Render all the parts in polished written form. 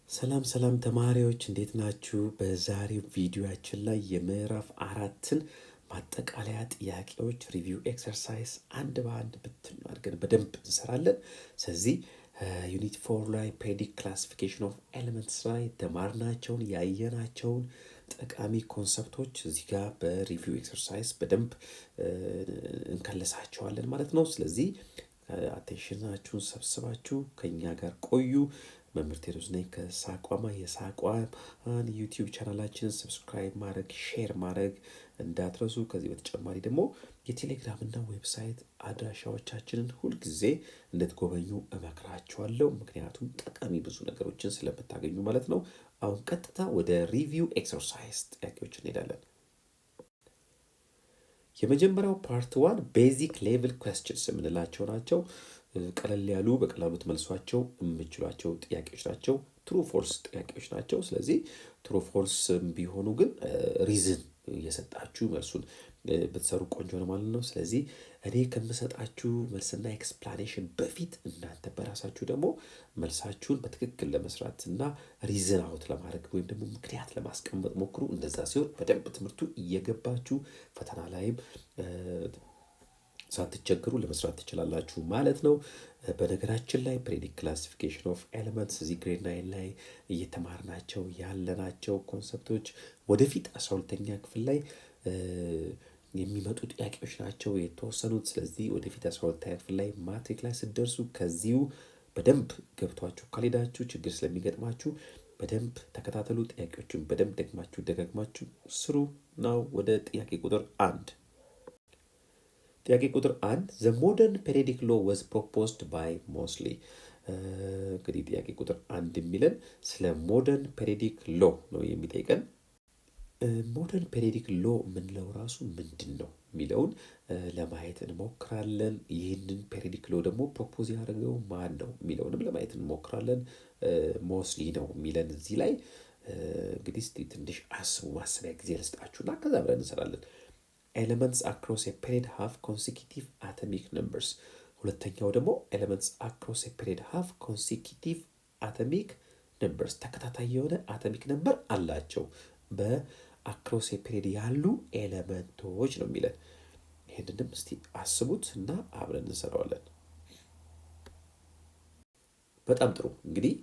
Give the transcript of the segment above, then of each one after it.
ሰላም ሰላም ተማሪዎች እንዴት ናችሁ? በዛሬው ቪዲዮአችን ላይ የምዕራፍ አራትን ማጠቃለያ ጥያቄዎች ሪቪው ኤክሰርሳይዝ አንድ በአንድ ብትን አድርገን በደንብ እንሰራለን። ስለዚህ ዩኒት 4 ላይ ፔሪዮዲክ ክላሲፊኬሽን ኦፍ ኤሌመንትስ ላይ የተማርናቸውን ያየናቸውን ጠቃሚ ኮንሰፕቶች እዚህ ጋር በሪቪው ኤክሰርሳይዝ በደንብ እንከለሳቸዋለን ማለት ነው። ስለዚህ አቴንሽናችሁን ሰብስባችሁ ከኛ ጋር ቆዩ። መምህር ቴዎድሮስ ነኝ ከሳቋማ የሳቋማን ዩቲዩብ ቻናላችንን ሰብስክራይብ ማድረግ ሼር ማድረግ እንዳትረሱ። ከዚህ በተጨማሪ ደግሞ የቴሌግራም እና ዌብሳይት አድራሻዎቻችንን ሁልጊዜ እንድትጎበኙ እመክራችኋለሁ። ምክንያቱም ጠቃሚ ብዙ ነገሮችን ስለምታገኙ ማለት ነው። አሁን ቀጥታ ወደ ሪቪው ኤክሰርሳይዝ ጥያቄዎች እንሄዳለን። የመጀመሪያው ፓርት 1 ቤዚክ ሌቭል ኩዌስችንስ የምንላቸው ናቸው። ቀለል ያሉ በቀላሉ ትመልሷቸው የምችሏቸው ጥያቄዎች ናቸው። ትሩ ፎልስ ጥያቄዎች ናቸው። ስለዚህ ትሩ ፎልስ ቢሆኑ ግን ሪዝን እየሰጣችሁ መልሱን ብትሰሩ ቆንጆ ነው ማለት ነው። ስለዚህ እኔ ከምሰጣችሁ መልስና ኤክስፕላኔሽን በፊት እናንተ በራሳችሁ ደግሞ መልሳችሁን በትክክል ለመስራት እና ሪዝን አውት ለማድረግ ወይም ደግሞ ምክንያት ለማስቀመጥ ሞክሩ። እንደዛ ሲሆን በደንብ ትምህርቱ እየገባችሁ ፈተና ላይም ሳትቸገሩ ለመስራት ትችላላችሁ ማለት ነው። በነገራችን ላይ ፔሪዮዲክ ክላሲፊኬሽን ኦፍ ኤሌመንትስ እዚህ ግሬድ 9 ላይ እየተማርናቸው ያለናቸው ኮንሰፕቶች ወደፊት 12ኛ ክፍል ላይ የሚመጡ ጥያቄዎች ናቸው የተወሰኑት። ስለዚህ ወደፊት 12ኛ ክፍል ላይ ማትሪክ ላይ ስትደርሱ ከዚሁ በደንብ ገብቷችሁ ካልሄዳችሁ ችግር ስለሚገጥማችሁ በደንብ ተከታተሉ። ጥያቄዎችን በደንብ ደጋግማችሁ ስሩ ነው። ወደ ጥያቄ ቁጥር 1 ጥያቄ ቁጥር 1 ዘ ሞደርን ፔሪዮዲክ ሎ ዋዝ ፕሮፖዝድ ባይ ሞስሊ። እንግዲህ ጥያቄ ቁጥር 1 የሚለን ስለ ሞደርን ፔሪዮዲክ ሎ ነው የሚጠይቀን። ሞደርን ፔሪዮዲክ ሎ የምንለው ራሱ ምንድን ነው የሚለውን ለማየት እንሞክራለን። ይህንን ፔሪዮዲክ ሎ ደግሞ ፕሮፖዝ ያደረገው ማን ነው የሚለውንም ለማየት እንሞክራለን። ሞስሊ ነው የሚለን እዚህ ላይ። እንግዲህ እስቲ ትንሽ አስቡ፣ ማሰቢያ ጊዜ ልስጣችሁና ከዛ ብለን እንሰራለን። ኤሌመንትስ አክሮስ ኤ ፔሪድ ሃቭ ኮንሲኪቲቭ አቶሚክ ነምበርስ። ሁለተኛው ደግሞ ኤሌመንትስ አክሮስ ኤ ፔሪድ ሃቭ ኮንሲኪቲቭ አቶሚክ ነምበርስ፣ ተከታታይ የሆነ አቶሚክ ነምበር አላቸው በአክሮስ ኤ ፔሪድ ያሉ ኤሌመንቶች ነው የሚለን። ይህንንም እስቲ አስቡት እና አብረን እንሰራዋለን። በጣም ጥሩ። እንግዲህ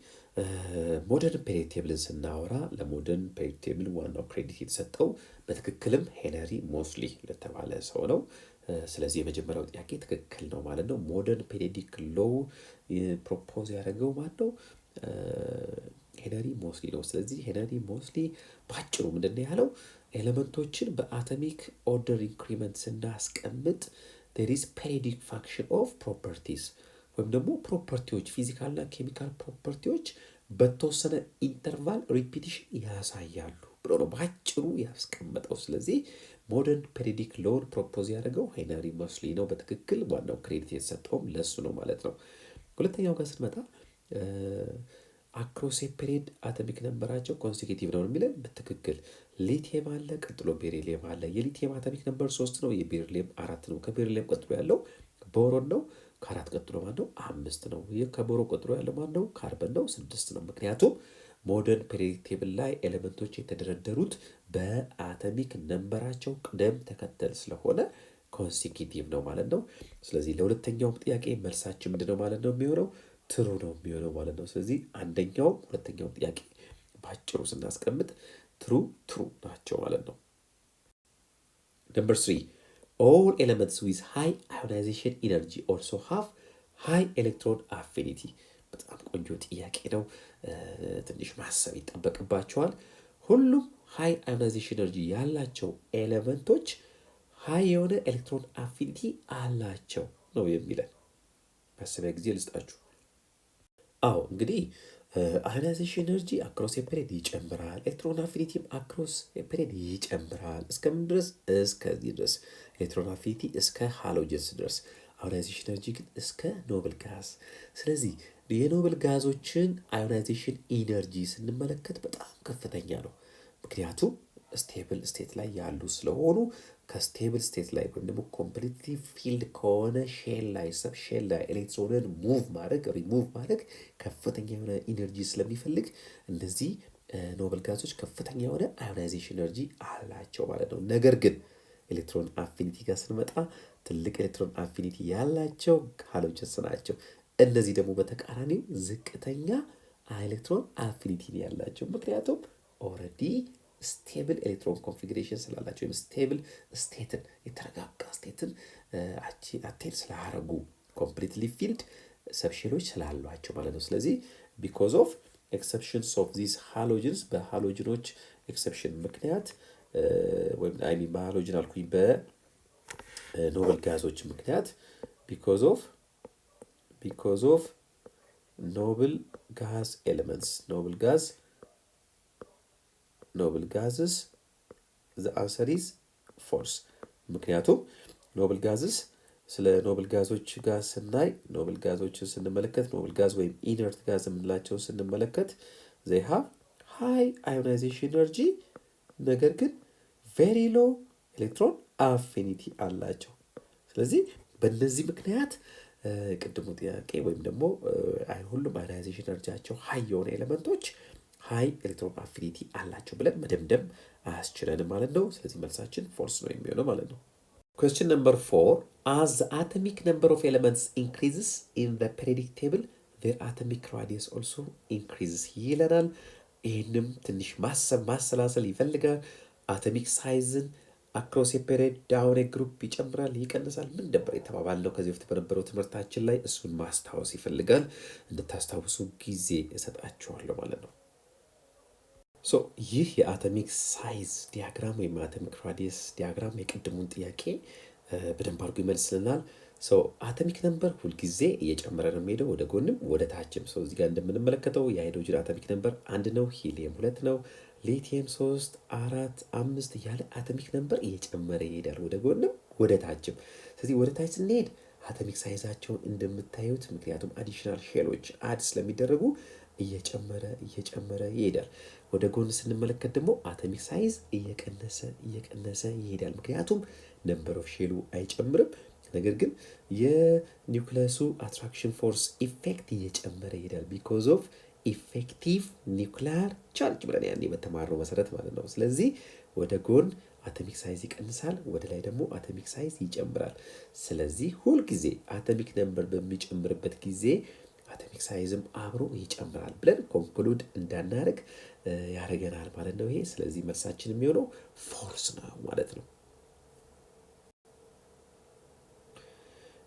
ሞደርን ፔሪዮድ ቴብልን ስናወራ ለሞደርን ፔሪዮድ ቴብል ዋናው ክሬዲት የተሰጠው በትክክልም ሄነሪ ሞስሊ ለተባለ ሰው ነው። ስለዚህ የመጀመሪያው ጥያቄ ትክክል ነው ማለት ነው። ሞደርን ፔሪዮዲክ ሎው ፕሮፖዝ ያደረገው ማለት ነው ሄነሪ ሞስሊ ነው። ስለዚህ ሄነሪ ሞስሊ ባጭሩ ምንድን ያለው ኤሌመንቶችን በአቶሚክ ኦርደር ኢንክሪመንት ስናስቀምጥ there is periodic function of properties ወይም ደግሞ ፕሮፐርቲዎች ፊዚካልና ኬሚካል ፕሮፐርቲዎች በተወሰነ ኢንተርቫል ሪፒቲሽን ያሳያሉ ብሎ ነው ባጭሩ ያስቀመጠው። ስለዚህ ሞደርን ፔሪዮዲክ ሎውን ፕሮፖዝ ያደረገው ሄነሪ ሞስሊ ነው። በትክክል ዋናው ክሬዲት የተሰጠውም ለሱ ነው ማለት ነው። ሁለተኛው ጋር ስንመጣ አክሮስ ኤ ፔሪድ አቶሚክ ነምበራቸው ኮንሴኪቲቭ ነው የሚለን በትክክል። ሊቲየም አለ፣ ቀጥሎ ቤሪሊየም አለ። የሊቲየም አቶሚክ ነምበር 3 ነው፣ የቤሪሊየም 4 ነው። ከቤሪሊየም ቀጥሎ ያለው ቦሮን ነው። ከ4 ቀጥሎ ማን ነው? 5 ነው። ይህ ከቦሮ ቀጥሎ ያለው ማን ነው? ካርበን ነው። 6 ነው። ምክንያቱም ሞደርን ፔሪዮዲክ ቴብል ላይ ኤሌመንቶች የተደረደሩት በአቶሚክ ነምበራቸው ቅደም ተከተል ስለሆነ ኮንሴኪቲቭ ነው ማለት ነው። ስለዚህ ለሁለተኛውም ጥያቄ መልሳችን ምንድነው ማለት ነው የሚሆነው? ትሩ ነው የሚሆነው ማለት ነው። ስለዚህ አንደኛውም ሁለተኛውም ጥያቄ ባጭሩ ስናስቀምጥ ትሩ ናቸው ማለት ነው። ነምበር 3 all elements with high ionization energy also have high electron affinity። በጣም ቆንጆ ጥያቄ ነው። ትንሽ ማሰብ ይጠበቅባቸዋል። ሁሉም ሃይ አዮናይዜሽን ኤነርጂ ያላቸው ኤሌመንቶች ሃይ የሆነ ኤሌክትሮን አፊኒቲ አላቸው ነው የሚለን። ማሰቢያ ጊዜ ልስጣችሁ። አዎ እንግዲህ አዮናይዜሽን ኤነርጂ አክሮስ ፔሪድ ይጨምራል። ኤሌክትሮን አፊኒቲም አክሮስ ፔሪድ ይጨምራል። እስከምን ድረስ? እስከዚህ ድረስ ኤሌክትሮን አፊኒቲ እስከ ሃሎጀንስ ድረስ። አዮናይዜሽን ኤነርጂ ግን እስከ ኖብል ጋዝ። ስለዚህ የኖብል ጋዞችን አዮናይዜሽን ኢነርጂ ስንመለከት በጣም ከፍተኛ ነው። ምክንያቱም ስቴብል ስቴት ላይ ያሉ ስለሆኑ ከስቴብል ስቴት ላይ ወይም ደግሞ ኮምፕሊትሊ ፊልድ ከሆነ ሼል ላይ ሰብ ሼል ላይ ኤሌክትሮንን ሪሙቭ ማድረግ ከፍተኛ የሆነ ኢነርጂ ስለሚፈልግ እነዚህ ኖብል ጋዞች ከፍተኛ የሆነ አዮናይዜሽን ኤነርጂ አላቸው ማለት ነው። ነገር ግን ኤሌክትሮን አፊኒቲ ጋር ስንመጣ ትልቅ ኤሌክትሮን አፊኒቲ ያላቸው ሃሎጀንስ ናቸው። እነዚህ ደግሞ በተቃራኒው ዝቅተኛ ኤሌክትሮን አፊኒቲ ያላቸው፣ ምክንያቱም ኦልሬዲ ስቴብል ኤሌክትሮን ኮንፊግሬሽን ስላላቸው ወይም ስቴብል ስቴትን የተረጋጋ ስቴትን አቴን ስላረጉ ኮምፕሊትሊ ፊልድ ሰብሼሎች ስላሏቸው ማለት ነው። ስለዚህ ቢኮዝ ኦፍ ኤክሰፕሽንስ ኦፍ ዚስ ሃሎጅንስ በሃሎጅኖች ኤክሰፕሽን ምክንያት ወይም በሃሎጅን አልኩኝ በኖብል ጋዞች ምክንያት ቢኮዝ ኦፍ ኖብል ጋዝ ኤሌመንትስ ኖብል ጋዝስ ዘ አንሰር ኢዝ ፎልስ። ምክንያቱም ኖብል ጋዝስ ስለ ኖብል ጋዞች ጋር ስናይ ኖብል ጋዞችን ስንመለከት ኖብል ጋዝ ወይም ኢነርት ጋዝ የምንላቸው ስንመለከት they have high ionization energy ነገር ግን very low ኤሌክትሮን አፊኒቲ አላቸው። ስለዚህ በእነዚህ ምክንያት ቅድሙ ጥያቄ ወይም ደግሞ ሁሉም አዮናይዜሽን ኤነርጂያቸው ሀይ የሆነ ኤሌመንቶች ሀይ ኤሌክትሮን አፊኒቲ አላቸው ብለን መደምደም አያስችለንም ማለት ነው። ስለዚህ መልሳችን ፎልስ ነው የሚሆነው ማለት ነው። Question number 4. As the atomic number of elements increases in the periodic table, their atomic radius also increases ይለናል። ይህንም ትንሽ ማሰላሰል ይፈልጋል። አቶሚክ ሳይዝን አክሮስ የፔሪድ ዳውን ግሩፕ ይጨምራል ይቀንሳል፣ ምን ነበር የተባባልነው ከዚህ በፊት በነበረው ትምህርታችን ላይ? እሱን ማስታወስ ይፈልጋል። እንድታስታውሱ ጊዜ እሰጣችኋለሁ ማለት ነው። ይህ የአቶሚክ ሳይዝ ዲያግራም ወይም አቶሚክ ራዲየስ ዲያግራም የቅድሙን ጥያቄ በደንብ አድርጎ ይመልስልናል። አቶሚክ ነምበር ሁልጊዜ እየጨመረ ነው የሚሄደው ወደ ጎንም ወደ ታችም። እዚህ ጋር እንደምንመለከተው የሃይድሮጅን አቶሚክ ነምበር 1 ነው፣ ሂሊየም 2 ነው፣ ሊቲየም 3 4 5 እያለ አቶሚክ ነምበር እየጨመረ ይሄዳል ወደ ጎንም ወደ ታችም። ስለዚህ ወደ ታች ስንሄድ አቶሚክ ሳይዛቸውን እንደምታዩት ምክንያቱም አዲሽናል ሼሎች አድ ስለሚደረጉ እየጨመረ ይሄዳል። ወደ ጎን ስንመለከት ደግሞ አቶሚክ ሳይዝ እየቀነሰ ይሄዳል። ምክንያቱም ነምበር ኦፍ ሼሉ አይጨምርም፣ ነገር ግን የኒውክለሱ አትራክሽን ፎርስ ኢፌክት እየጨመረ ይሄዳል። ቢኮዝ ኦፍ ኢፌክቲቭ ኒውክሊየር ቻርጅ ብለን ያኔ በተማርነው መሰረት ማለት ነው። ስለዚህ ወደ ጎን አቶሚክ ሳይዝ ይቀንሳል፣ ወደ ላይ ደግሞ አቶሚክ ሳይዝ ይጨምራል። ስለዚህ ሁልጊዜ አቶሚክ ነምበር በሚጨምርበት ጊዜ አቶሚክ ሳይዝም አብሮ ይጨምራል ብለን ኮንክሉድ እንዳናደርግ ያደርገናል ማለት ነው ይሄ። ስለዚህ መልሳችን የሚሆነው ፎልስ ነው ማለት ነው።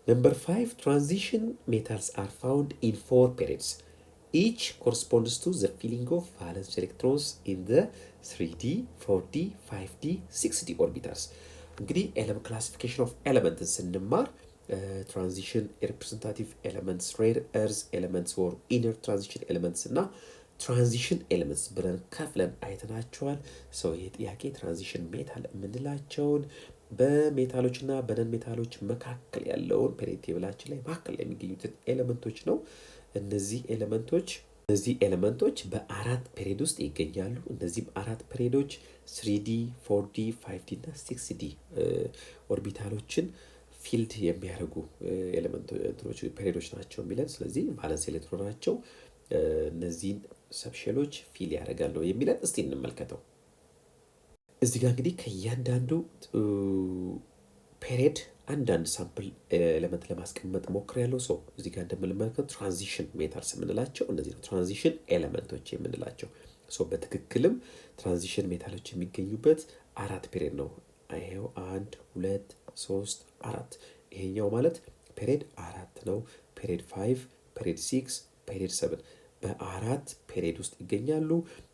Number 5, transition metals are found in 4 periods. Each corresponds to the filling of valence electrons in the 3D, 4D, 5D, 6D orbitals. እንግዲህ classification of elements ስንማር ትራንዚሽን ሪፕሬዘንታቲቭ ኤሌመንትስ፣ ሬር ኤርዝ ኤሌመንትስ ወር ኢነር ትራንዚሽን ኤሌመንትስ እና ትራንዚሽን ኤሌመንትስ ብለን ከፍለን አይተናቸዋል። ይህ ጥያቄ ትራንዚሽን ሜታል የምንላቸውን በሜታሎች እና በነን ሜታሎች መካከል ያለውን ፔሪዮዲክ ቴብላችን ላይ መካከል ላይ የሚገኙትን ኤሌመንቶች ነው። እነዚህ ኤሌመንቶች በአራት ፔሪዮድ ውስጥ ይገኛሉ። እነዚህም አራት ፔሪዮዶች 3D፣ 4D፣ 5D እና 6D ኦርቢታሎችን ፊልድ የሚያደርጉ ኤሌመንቶች ፔሪዮዶች ናቸው የሚለን። ስለዚህ ቫለንስ ኤሌክትሮናቸው እነዚህን ሰብሼሎች ፊል ያደርጋሉ የሚለን። እስቲ እንመልከተው። እዚህ ጋር እንግዲህ ከእያንዳንዱ ፔሪድ አንዳንድ ሳምፕል ኤሌመንት ለማስቀመጥ ሞክሬያለሁ። እዚህ ጋር እንደምንመለከተው ትራንዚሽን ሜታልስ የምንላቸው እነዚህ ነው፣ ትራንዚሽን ኤሌመንቶች የምንላቸው። በትክክልም ትራንዚሽን ሜታሎች የሚገኙበት አራት ፔሪድ ነው። ይሄው 1 2 3 4። ይሄኛው ማለት ፔሪድ 4 ነው። ፔሪድ 5፣ ፔሪድ 6፣ ፔሪድ 7 በአራት ፔሪድ ውስጥ ይገኛሉ።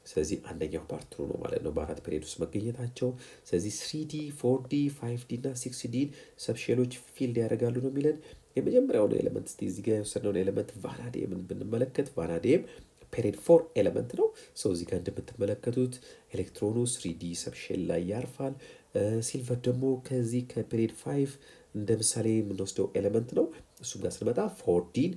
ስለዚህ አንደኛው ፓርት ነው ማለት ነው በአራት ፔሪድ ውስጥ መገኘታቸው። ስለዚህ 3D፣ 4D፣ 5D እና 6D ሰብሼሎች ፊልድ ያደርጋሉ ነው የሚለን። የመጀመሪያው ነው ኤሌመንት እስቲ እዚህ ጋር የወሰድነውን ኤሌመንት ቫናዲየምን ብንመለከት ቫናዲየም ፔሪድ 4 ኤሌመንት ነው። እዚህ ጋር እንደምትመለከቱት ኤሌክትሮኑ 3D ሰብሼል ላይ ያርፋል። ሲልቨር ደግሞ ከዚህ ከፔሪድ 5 እንደ ምሳሌ የምንወስደው ኤሌመንት ነው። እሱም ጋር ስንመጣ 14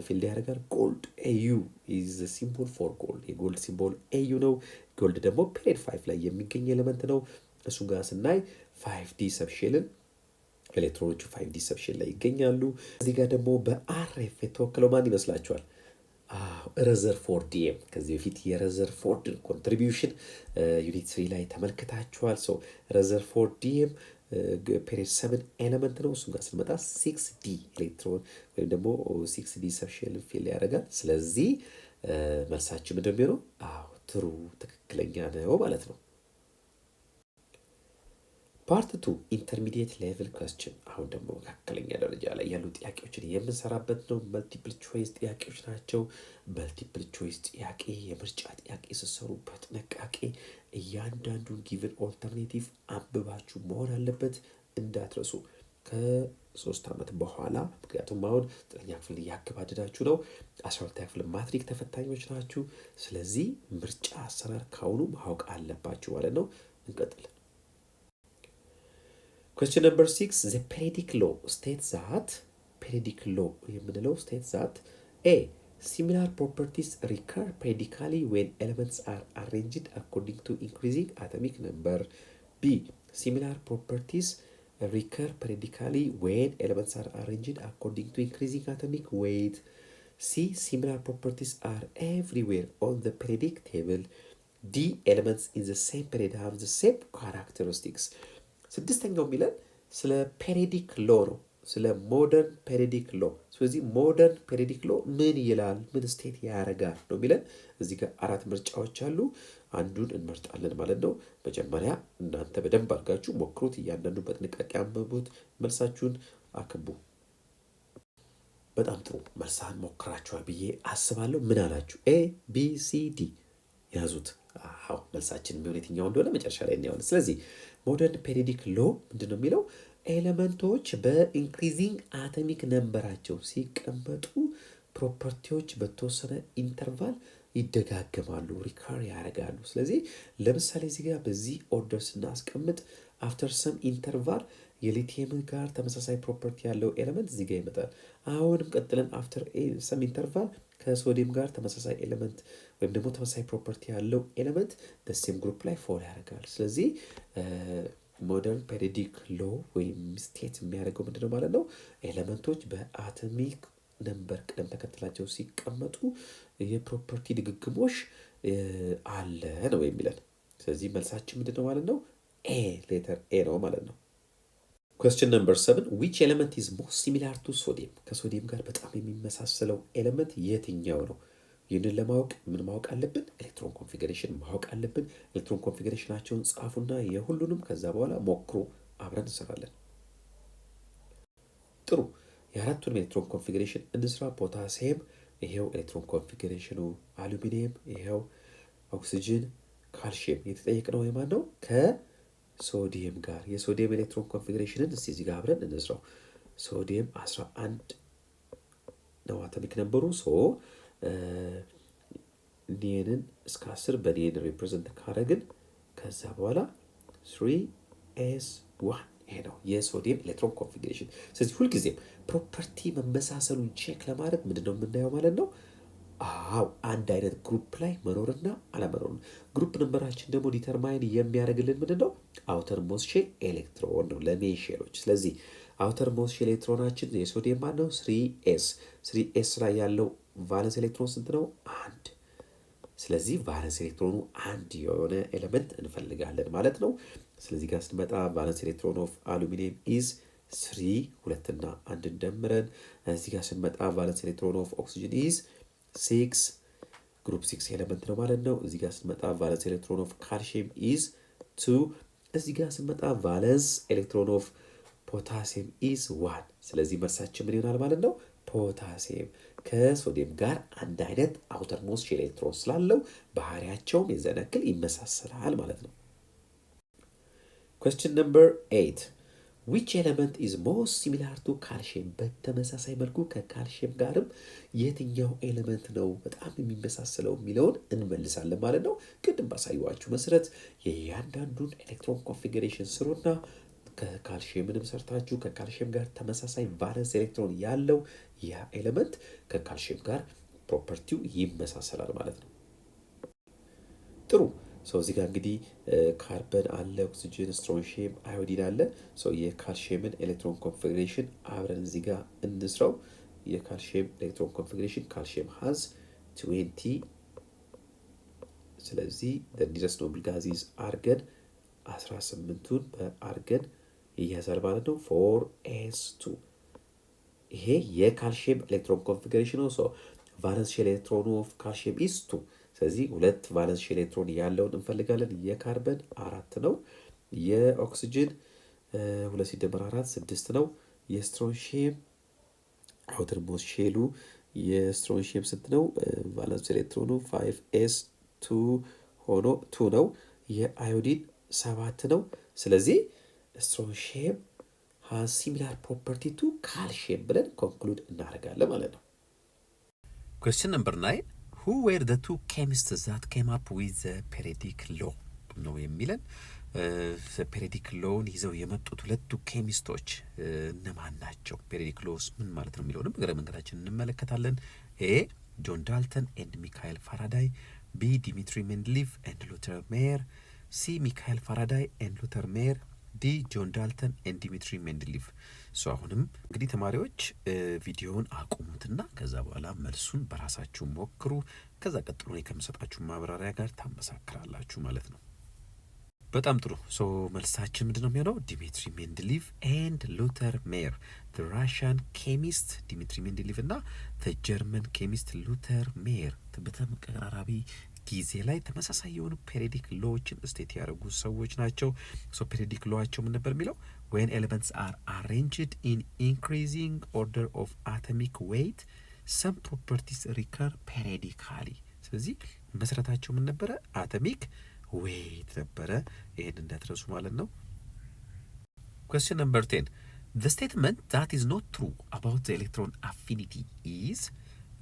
ፊልድ ያደርጋል። ጎልድ ኤዩ ኢዝ ሲምቦል ፎር ጎልድ፣ የጎልድ ሲምቦል ኤዩ ነው። ጎልድ ደግሞ ፔሪድ 5 ላይ የሚገኝ ኤሌመንት ነው። እሱም ጋር ስናይ 5D ሰብሼልን ኤሌክትሮኖቹ 5D ሰብሼል ላይ ይገኛሉ። እዚህ ጋር ደግሞ በአርኤፍ የተወከለው ማን ይመስላችኋል? ረዘርፎርዲየም። ከዚህ በፊት የረዘርፎርድን ኮንትሪቢዩሽን ዩኒት 3 ላይ ተመልክታችኋል። ረዘርፎርዲየም ፔሪድ 7 ኤሌመንት ነው። እሱም ጋር ስንመጣ 6D ኤሌክትሮን ወይም ደግሞ 6D ሰብሼል ፊል ያደርጋል። ስለዚህ መልሳችን ምንድን ነው? ትሩ ትክክለኛ ነው ማለት ነው። ፓርት 2 ኢንተርሚዲየት ሌቭል ኮስችን። አሁን ደግሞ መካከለኛ ደረጃ ላይ ያሉ ጥያቄዎችን የምንሰራበት ነው። መልቲፕል ቾይስ ጥያቄዎች ናቸው። መልቲፕል ቾይስ ጥያቄ የምርጫ ጥያቄ ስትሰሩ በጥንቃቄ እያንዳንዱን ጊቭን ኦልተርኔቲቭ አንብባችሁ መሆን አለበት፣ እንዳትረሱ። ከ3 ዓመት በኋላ ምክንያቱም አሁን 9ኛ ክፍል እያገባደዳችሁ ነው። 12ኛ ክፍል ማትሪክ ተፈታኞች ናችሁ። ስለዚህ ምርጫ አሰራር ካሁኑ ማወቅ አለባችሁ ማለት ነው። እንቀጥል። Question number 6, the periodic law states that, periodic law የምንለው states that A, similar properties recur periodically when elements are arranged according to increasing atomic number. B, similar properties recur periodically when elements are arranged according to increasing atomic weight. C, similar properties are everywhere on the periodic table. D, elements in the same period have the same characteristics. ስድስተኛው የሚለን ስለ ፔሪዲክ ሎ ነው፣ ስለ ሞደርን ፔሪዲክ ሎ። ስለዚህ ሞደርን ፔሪዲክ ሎ ምን ይላል፣ ምን ስቴት ያደርጋል ነው የሚለን። እዚህ ጋር 4 ምርጫዎች አሉ። አንዱን እንመርጣለን ማለት ነው። መጀመሪያ እናንተ በደንብ አድርጋችሁ ሞክሩት፣ እያንዳንዱ በጥንቃቄ አንብቡት፣ መልሳችሁን አክቡ። በጣም ጥሩ መልሳን ሞክራችኋል ብዬ አስባለሁ። ምን አላችሁ? ኤ ቢ ሲ ዲ ያዙት። መልሳችን የሚሆን የትኛው እንደሆነ መጨረሻ ላይ እናየዋለን። ስለዚህ ሞደርን ፔሪዲክ ሎ ምንድን ነው የሚለው? ኤሌመንቶች በኢንክሪዚንግ አቶሚክ ነምበራቸው ሲቀመጡ ፕሮፐርቲዎች በተወሰነ ኢንተርቫል ይደጋገማሉ፣ ሪካር ያደርጋሉ። ስለዚህ ለምሳሌ እዚህ ጋር በዚህ ኦርደር ስናስቀምጥ አፍተር ሰም ኢንተርቫል የሊቲየም ጋር ተመሳሳይ ፕሮፐርቲ ያለው ኤሌመንት እዚህ ጋር ይመጣል። አሁንም ቀጥለን አፍተር ሰም ኢንተርቫል ከሶዲየም ጋር ተመሳሳይ ኤሌመንት ወይም ደግሞ ተመሳሳይ ፕሮፐርቲ ያለው ኤሌመንት በሴም ግሩፕ ላይ ፎል ያደርጋል። ስለዚህ ሞደርን ፔሪዲክ ሎ ወይም ስቴት የሚያደርገው ምንድነው ማለት ነው? ኤሌመንቶች በአቶሚክ ነምበር ቅደም ተከተላቸው ሲቀመጡ የፕሮፐርቲ ድግግሞሽ አለ ነው የሚለን። ስለዚህ መልሳችን ምንድነው ማለት ነው? ኤ ሌተር ኤ ነው ማለት ነው። Question number 7, which element is most similar to sodium? ከሶዲየም ጋር በጣም የሚመሳሰለው ኤሌመንት የትኛው ነው? ይህንን ለማወቅ ምን ማወቅ አለብን? ኤሌክትሮን ኮንፊግሬሽን ማወቅ አለብን። ኤሌክትሮን ኮንፊግሬሽናቸውን ጻፉና የሁሉንም ከዛ በኋላ ሞክሩ፣ አብረን እንሰራለን። ጥሩ፣ የአራቱንም ኤሌክትሮን ኮንፊግሬሽን እንስራ። ፖታሲየም ይሄው ኤሌክትሮን ኮንፊግሬሽኑ፣ አሉሚኒየም ይሄው፣ ኦክሲጅን፣ ካልሽየም የተጠየቅነው የማን ነው? ከሶዲየም ጋር የሶዲየም ኤሌክትሮን ኮንፊግሬሽንን እስቲ እዚህ ጋር አብረን እንስራው። ሶዲየም 11 ነው አቶሚክ ነበሩ። ኒየንን እስከ 10 በኒየን ሪፕሬዘንት ካረግን ከዛ በኋላ 3s1 ይሄ ነው የሶዲየም ኤሌክትሮን ኮንፊግሬሽን። ስለዚህ ሁልጊዜም ፕሮፐርቲ መመሳሰሉን ቼክ ለማድረግ ምንድነው የምናየው ማለት ነው? አንድ አይነት ግሩፕ ላይ መኖርና አለመኖር። ግሩፕ ነምበራችን ደግሞ ዲተርማይን የሚያደርግልን ምንድነው? አውተር ሞስት ሼል ኤሌክትሮን ነው ለሜን ሼሎች። ስለዚህ አውተር ሞስት ሼል ኤሌክትሮናችን የሶዲየም ማን ነው? 3s ላይ ያለው ቫለንስ ኤሌክትሮን ስንት ነው? 1። ስለዚህ ቫለንስ ኤሌክትሮኑ 1 የሆነ ኤሌመንት እንፈልጋለን ማለት ነው። ስለዚህ ጋር ስንመጣ ቫለንስ ኤሌክትሮን ኦፍ አሉሚኒየም ኢዝ 3 2 እና 1 እንደምረን። እዚህ ጋር ስንመጣ ቫለንስ ኤሌክትሮን ኦፍ ኦክሲጅን ኢዝ 6 ግሩፕ 6 ኤሌመንት ነው ማለት ነው። እዚህ ጋር ስንመጣ ቫለንስ ኤሌክትሮን ኦፍ ካልሲየም ኢዝ 2። እዚህ ጋር ስንመጣ ቫለንስ ኤሌክትሮን ኦፍ ፖታሲየም ኢዝ 1። ስለዚህ መልሳችን ምን ይሆናል ማለት ነው? ፖታሲየም ከሶዲየም ጋር አንድ አይነት አውተር ሞስት ሼል ኤሌክትሮን ስላለው ባህሪያቸውም የዛን ያክል ይመሳሰላል ማለት ነው። Question number 8, ዊች ኤለመንት ኢዝ ሞስት ሲሚላር ቱ ካልሽየም፣ በተመሳሳይ መልኩ ከካልሽየም ጋርም የትኛው ኤለመንት ነው በጣም የሚመሳሰለው የሚለውን እንመልሳለን ማለት ነው። ቅድም ባሳየኋችሁ መሰረት የእያንዳንዱን ኤሌክትሮን ኮንፊግሬሽን ስሩና ከካልሽየምንም ሰርታችሁ ከካልሽየም ጋር ተመሳሳይ ቫለንስ ኤሌክትሮን ያለው ያ ኤለመንት ከካልሽየም ጋር ፕሮፐርቲው ይመሳሰላል ማለት ነው። ጥሩ ሰው እዚህ ጋር እንግዲህ ካርበን አለ፣ ኦክሲጅን፣ ስትሮንሺየም፣ አዮዲን አለ። ሰው የካልሽየምን ኤሌክትሮን ኮንፊግሬሽን አብረን እዚህ ጋር እንስራው። የካልሽየም ኤሌክትሮን ኮንፊግሬሽን ካልሽየም ሃዝ 20 ስለዚህ ኒረስት ኖብል ጋዚዝ አርገን 18ቱን በአርገን ይያዛል ማለት ነው። 4s2 ይሄ የካልሽየም ኤሌክትሮን ኮንፊግሬሽን ነው። ሶ ቫለንስ ኤሌክትሮኑ ኦፍ ካልሽየም ኢዝ 2 ስለዚህ ሁለት ቫለንስ ኤሌክትሮን ያለውን እንፈልጋለን። የካርበን 4 ነው። የኦክሲጅን 2 ሲደመር 4 6 ነው። የስትሮንሺየም አውተርሞስት ሼሉ የስትሮንሺየም ስንት ነው? ቫለንስ ኤሌክትሮኑ 5s2 ሆኖ 2 ነው። የአዮዲን 7 ነው። ስለዚህ ስትሮንሺየም ሃዝ ሲሚላር ፕሮፐርቲ ቱ ካልሽየም ብለን ኮንክሉድ እናደርጋለን ማለት ነው። Question number 9 Who were the two chemists that came up with the periodic law ነው የሚለን። ፔሪዮዲክ ሎውን ይዘው የመጡት ሁለቱ ኬሚስቶች እነማን ናቸው? ፔሪዮዲክ ሎውስ ምን ማለት ነው የሚለውንም እግረ መንገዳችን እንመለከታለን። ኤ ጆን ዳልተን ኤንድ ሚካኤል ፋራዳይ፣ ቢ ዲሚትሪ ሜንድሊቭ ኤንድ ሉተር ሜየር፣ ሲ ሚካኤል ፋራዳይ ኤንድ ሉተር ሜየር፣ ዲ ጆን ዳልተን ኤንድ ዲሚትሪ ሜንድሊቭ። አሁንም እንግዲህ ተማሪዎች ቪዲዮውን አቁሙትና ከዛ በኋላ መልሱን በራሳችሁ ሞክሩ። ከዛ ቀጥሎ ከምሰጣችሁ ማብራሪያ ጋር ታመሳክራላችሁ ማለት ነው። በጣም ጥሩ። መልሳችን ምንድነው የሚሆነው? ዲሚትሪ ሜንድሊቭ ኤንድ ሉተር ሜየር። ራሽያን ኬሚስት ዲሚትሪ ሜንድሊቭ እና ጀርመን ኬሚስት ሉተር ሜየር በተቀራራቢ ጊዜ ላይ ተመሳሳይ የሆኑ ፔሪዮዲክ ሎዎችን ስቴት ያደረጉ ሰዎች ናቸው። ፔሪዮዲክ ሎዋቸው ምን ነበር የሚለው? when elements are arranged in increasing order of atomic weight some properties recur periodically። ስለዚህ መሰረታቸው ምን ነበረ? አቶሚክ ዌይት ነበረ። ይሄን እንዳትረሱ ማለት ነው። question number 10 the statement that is not true about the electron affinity is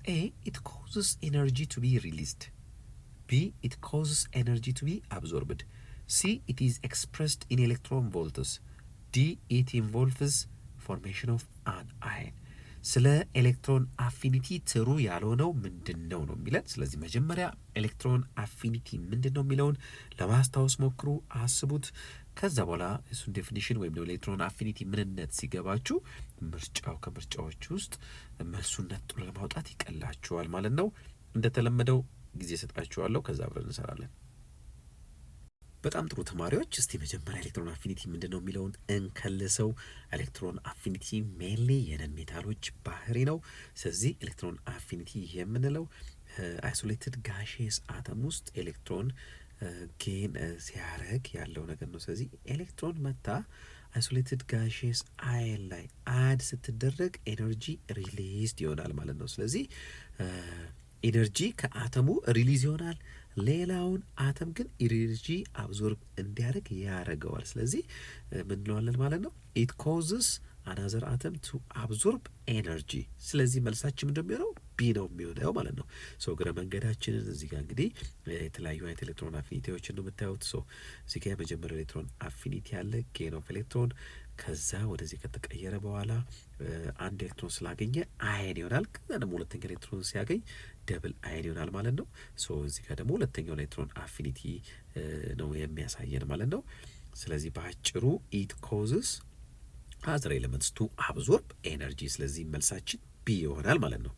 A it causes energy to be released, B it causes energy to be absorbed, C it is expressed in electron volts, D it involves formation of an ion። ስለ ኤሌክትሮን አፊኒቲ ትሩ ያልሆነው ምንድን ነው ነው የሚለን። ስለዚህ መጀመሪያ ኤሌክትሮን አፊኒቲ ምንድን ነው የሚለውን ለማስታወስ ሞክሩ፣ አስቡት። ከዛ በኋላ እሱን ዴፊኒሽን ወይም ደግሞ ኤሌክትሮን አፊኒቲ ምንነት ሲገባችሁ ምርጫው ከምርጫዎች ውስጥ መልሱን ነጥሎ ለማውጣት ይቀላችኋል ማለት ነው። እንደተለመደው ጊዜ ሰጣችኋለሁ፣ ከዛ አብረን እንሰራለን። በጣም ጥሩ ተማሪዎች፣ እስቲ መጀመሪያ ኤሌክትሮን አፊኒቲ ምንድን ነው የሚለውን እንከልሰው። ኤሌክትሮን አፊኒቲ ሜንሊ የነን ሜታሎች ባህሪ ነው። ስለዚህ ኤሌክትሮን አፊኒቲ የምንለው አይሶሌትድ ጋሼስ አተም ውስጥ ኤሌክትሮን ጌን ሲያረግ ያለው ነገር ነው። ስለዚህ ኤሌክትሮን መታ አይሶሌትድ ጋሼስ አየን ላይ አድ ስትደረግ ኤነርጂ ሪሊዝድ ይሆናል ማለት ነው። ስለዚህ ኤነርጂ ከአተሙ ሪሊዝ ይሆናል፣ ሌላውን አተም ግን ኢነርጂ አብዞርብ እንዲያደርግ ያደርገዋል። ስለዚህ ምን እንለዋለን ማለት ነው? ኢት ኮዝስ አናዘር አተም ቱ አብዞርብ ኤነርጂ። ስለዚህ መልሳችን እንደሚሆነው ቢ ነው የሚሆነው ማለት ነው። እግረ መንገዳችንን እዚህ ጋር እንግዲህ የተለያዩ አይነት ኤሌክትሮን አፊኒቲዎችን ነው የምታዩት። እዚህ ጋር የመጀመሪያ ኤሌክትሮን አፊኒቲ ያለ ጌን ኦፍ ኤሌክትሮን፣ ከዛ ወደዚህ ከተቀየረ በኋላ አንድ ኤሌክትሮን ስላገኘ አየን ይሆናል። ከዛ ደግሞ ሁለተኛ ኤሌክትሮን ሲያገኝ ደብል አየን ይሆናል ማለት ነው። እዚህ ጋር ደግሞ ሁለተኛው ኤሌክትሮን አፊኒቲ ነው የሚያሳየን ማለት ነው። ስለዚህ በአጭሩ ኢት ኮዝስ አዘር ኤሌመንትስ ቱ አብዞርብ ኤነርጂ። ስለዚህ መልሳችን ቢ ይሆናል ማለት ነው።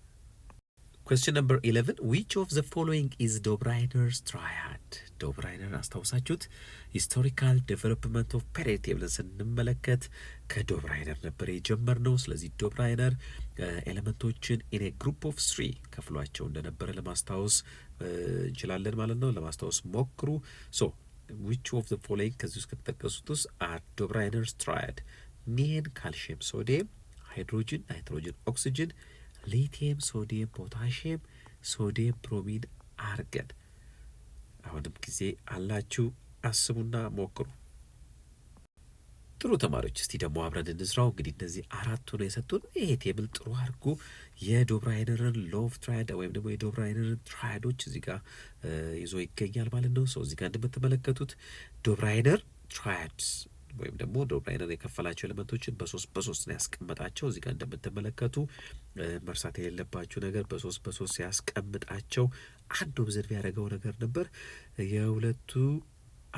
question number 11 which of the following is ዶብራይነርስ ትራያድ? ዶብራይነር አስታውሳችሁት? ሂስቶሪካል ዴቨሎፕመንት ኦፍ ፔሪዮዲክ ብለን ስንመለከት ከዶብራይነር ነበር የጀመርነው። ስለዚህ ዶብራይነር ኤሌመንቶችን ኢን ኤ ግሩፕ ኦፍ 3 ከፍሏቸው እንደነበረ ለማስታወስ እንችላለን ማለት ነው። ለማስታወስ ሞክሩ። which of the following ከዚህ ውስጥ ከተጠቀሱት ውስጥ are ዶብራይነርስ ትራያድ? ኒየን፣ ካልሽየም፣ ሶዲየም፣ ሃይድሮጅን፣ ናይትሮጅን፣ ኦክሲጅን፣ ሊቲየም፣ ሶዲየም፣ ፖታሽየም፣ ሶዲየም፣ ብሮሚን፣ አርገን። አሁንም ጊዜ አላችሁ፣ አስቡና ሞክሩ። ጥሩ ተማሪዎች እስቲ ደግሞ አብረን እንስራው። እንግዲህ እነዚህ አራቱ ነው የሰጡን። ይሄ ቴብል ጥሩ አድርጎ የዶብራይነርን ሎው ኦፍ ትራያድ ወይም ደግሞ የዶብራይነርን ትራያዶች እዚህ ጋር ይዞ ይገኛል ማለት ነው። ሰው እዚህ ጋር እንደምትመለከቱት ዶብራይነር ትራያድስ ወይም ደግሞ ዶብራይነር የከፈላቸው ኤሌመንቶችን በሶስት ነው ያስቀመጣቸው። እዚህ ጋር እንደምትመለከቱ መርሳት የሌለባችሁ ነገር በሶስት ሲያስቀምጣቸው አንድ ኦብዘርቭ ያደረገው ነገር ነበር የሁለቱ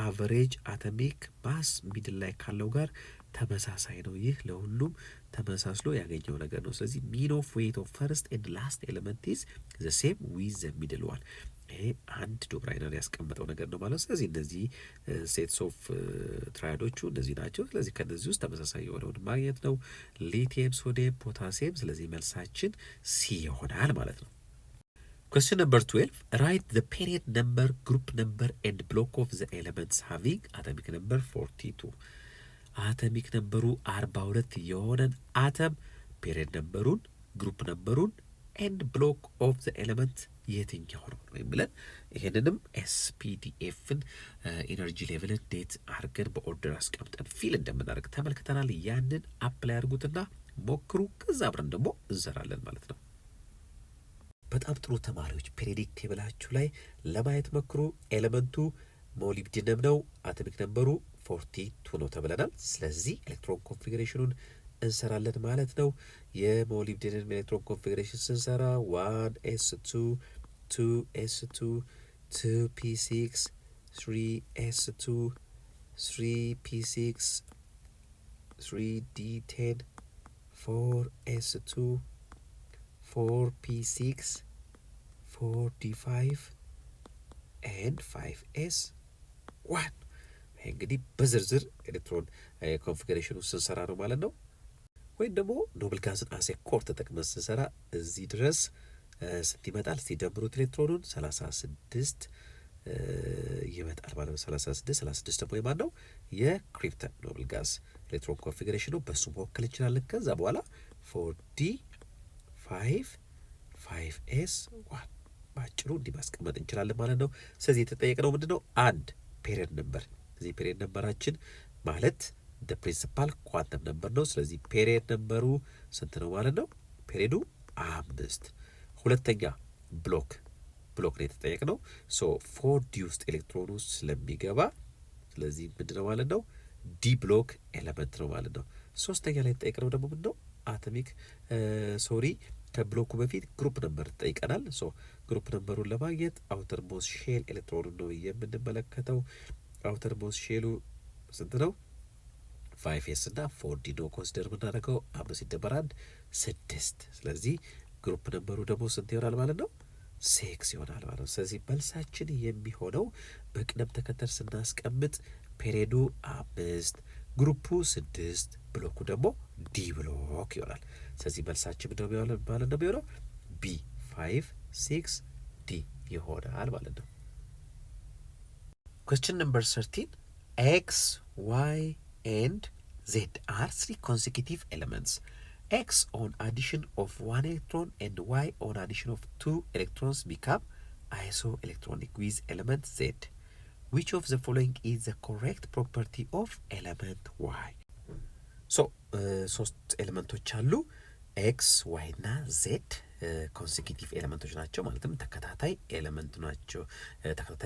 አቨሬጅ አተሚክ ማስ ሚድል ላይ ካለው ጋር ተመሳሳይ ነው። ይህ ለሁሉም ተመሳስሎ ያገኘው ነገር ነው። ስለዚህ ሚን ኦፍ ዌይት ኦፍ ፈርስት ኤንድ ላስት ኤሌመንት ኢዝ ዘ ሴም ዊዝ ዘ ሚድል ዋን። ይሄ አንድ ዶብራይነር ያስቀመጠው ነገር ነው ማለት። ስለዚህ እነዚህ ሴትስ ኦፍ ትራያዶቹ እነዚህ ናቸው። ስለዚህ ከነዚህ ውስጥ ተመሳሳይ የሆነውን ማግኘት ነው። ሊቲየም፣ ሶዲየም፣ ፖታሲየም። ስለዚህ መልሳችን ሲ ይሆናል ማለት ነው። Question number 12. Write the period number, group number and block of the elements having atomic number 42. አተሚክ ነምበሩ 42 የሆነን አተም ፔሪየድ ነምበሩን፣ ግሩፕ ነምበሩን ኤንድ ብሎክ ኦፍ ዘ ኤሌመንት የትኛው ነው ወይም ብለን ይሄንንም ኤስፒዲኤፍን ኢነርጂ ሌቭልን ዴት አድርገን በኦርደር አስቀምጠን ፊል እንደምናደርግ ተመልክተናል። ያንን አፕላይ አድርጉትና ሞክሩ። ከዛ አብረን ደግሞ እንሰራለን ማለት ነው። በጣም ጥሩ ተማሪዎች ፔሪዮዲክ ቴብላችሁ ላይ ለማየት ሞክሩ። ኤሌመንቱ ሞሊብዲነም ነው። አቶሚክ ነምበሩ 42 ነው ተብለናል። ስለዚህ ኤሌክትሮን ኮንፊግሬሽኑን እንሰራለን ማለት ነው። የሞሊብዲነም ኤሌክትሮን ኮንፊግሬሽን ስንሰራ 1s2 2s2 2p6 3s2 3p6 3d10 4s2 4p6 4d5 and 5s1 እንግዲህ በዝርዝር ኤሌክትሮን ኮንፊግሬሽኑ ስንሰራ ነው ማለት ነው። ወይም ደግሞ ኖብል ጋዝን አሴ ኮር ተጠቅመን ስንሰራ እዚህ ድረስ ስንት ይመጣል? ሲደምሩት ኤሌክትሮኑን 36 ይመጣል ማለት ነው። 36 ደግሞ የማን ነው? የክሪፕተን ኖብል ጋዝ ኤሌክትሮን ኮንፊግሬሽኑ በሱ መወከል እንችላለን። ከዛ በኋላ 4d 5s1 በአጭሩ እንዲህ ማስቀመጥ እንችላለን ማለት ነው። ስለዚህ የተጠየቅነው ምንድን ነው? አንድ ፔሪየድ ነምበር። እዚህ ፔሪየድ ነምበራችን ማለት ፕሪንሲፓል ኳንተም ነምበር ነው። ስለዚህ ፔሪየድ ነምበሩ ስንት ነው ማለት ነው? ፔሪየዱ 5። ሁለተኛ ብሎክ ነው የተጠየቅነው። ሶ 4d ውስጥ ኤሌክትሮኑ ስለሚገባ ስለዚህ ምንድን ነው ማለት ነው? ዲ ብሎክ ኤሌመንት ነው ማለት ነው። ሶስተኛ ላይ የተጠየቅነው ደግሞ ምንድን ነው? አቶሚክ ከብሎኩ በፊት ግሩፕ ነምበር ጠይቀናል። ሶ ግሩፕ ነምበሩን ለማግኘት አውተር ሞስ ሼል ኤሌክትሮኑን ነው የምንመለከተው። አውተር ሞስ ሼሉ ስንት ነው? 5s እና 4d ነው ኮንሲደር የምናደርገው። 5 ሲደመር 1 6። ስለዚህ ግሩፕ ነምበሩ ደግሞ ስንት ይሆናል ማለት ነው? 6 ይሆናል ማለት ነው። ስለዚህ መልሳችን የሚሆነው በቅደም ተከተል ስናስቀምጥ ፔሪዮዱ 5፣ ግሩፑ 6፣ ብሎኩ ደግሞ ዲ ብሎክ ይሆናል። ስለዚህ መልሳችን ምንድነው ማለት ነው የሚሆነው? ቢ 5 6 ዲ ይሆናል ማለት ነው። Question number 13. X, Y and Z are 3 consecutive elements. X on addition of 1 electron and Y on addition of 2 electrons become isoelectronic with element Z. Which of the following is the correct property of element Y? So, 3 ኤሌመንቶች አሉ። ኤክስ ዋይ እና ዜድ ኮንሴኪቲቭ ኤሌመንቶች ናቸው። ማለትም ተከታታይ